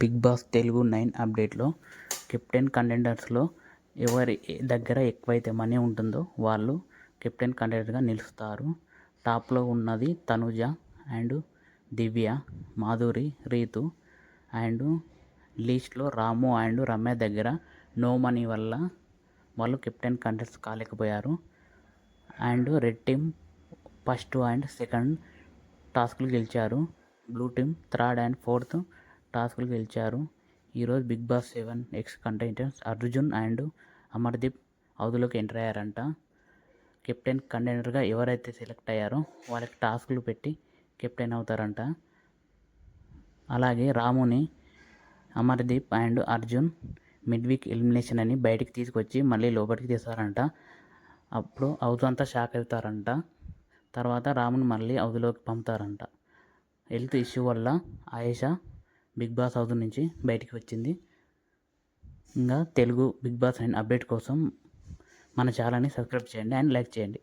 Big boss Telugu 9 అప్డేట్లో captain కంటెండర్స్లో ఎవరి దగ్గర ఎక్కువైతే మనీ ఉంటుందో వాళ్ళు కెప్టెన్ కంటెండర్గా నిలుస్తారు. టాప్లో ఉన్నది తనుజ అండ్ దివ్య, మాధురి, రీతు అండ్ లీస్ట్లో రాము అండ్ రమ్య దగ్గర నో మనీ వల్ల వాళ్ళు కెప్టెన్ కంటెస్ట్ కాలేకపోయారు. And red team first and second టాస్క్లు గెలిచారు. Blue team third and fourth టాస్క్లు గెలిచారు. ఈరోజు Big Boss 7 X contestants Arjun and Amardeep హౌస్లోకి ఎంటర్ అయ్యారంట. కెప్టెన్ కంటెండర్గా ఎవరైతే సెలెక్ట్ అయ్యారో వాళ్ళకి టాస్క్లు పెట్టి కెప్టెన్ అవుతారంట. అలాగే రాముని Amardeep and Arjun mid week elimination అని బయటికి తీసుకొచ్చి మళ్ళీ లోపలికి తీస్తారంట. అప్పుడు హౌస్ అంతా షాక్ అవుతారంట. తర్వాత రాముని మళ్ళీ హౌస్లోకి పంపుతారంట. హెల్త్ ఇష్యూ వల్ల ఆయేషా బిగ్ బాస్ హౌస్ నుంచి బయటికి వచ్చింది. ఇంకా Telugu Bigg Boss and update కోసం మన ఛానల్ని సబ్స్క్రైబ్ చేయండి అండ్ లైక్ చేయండి.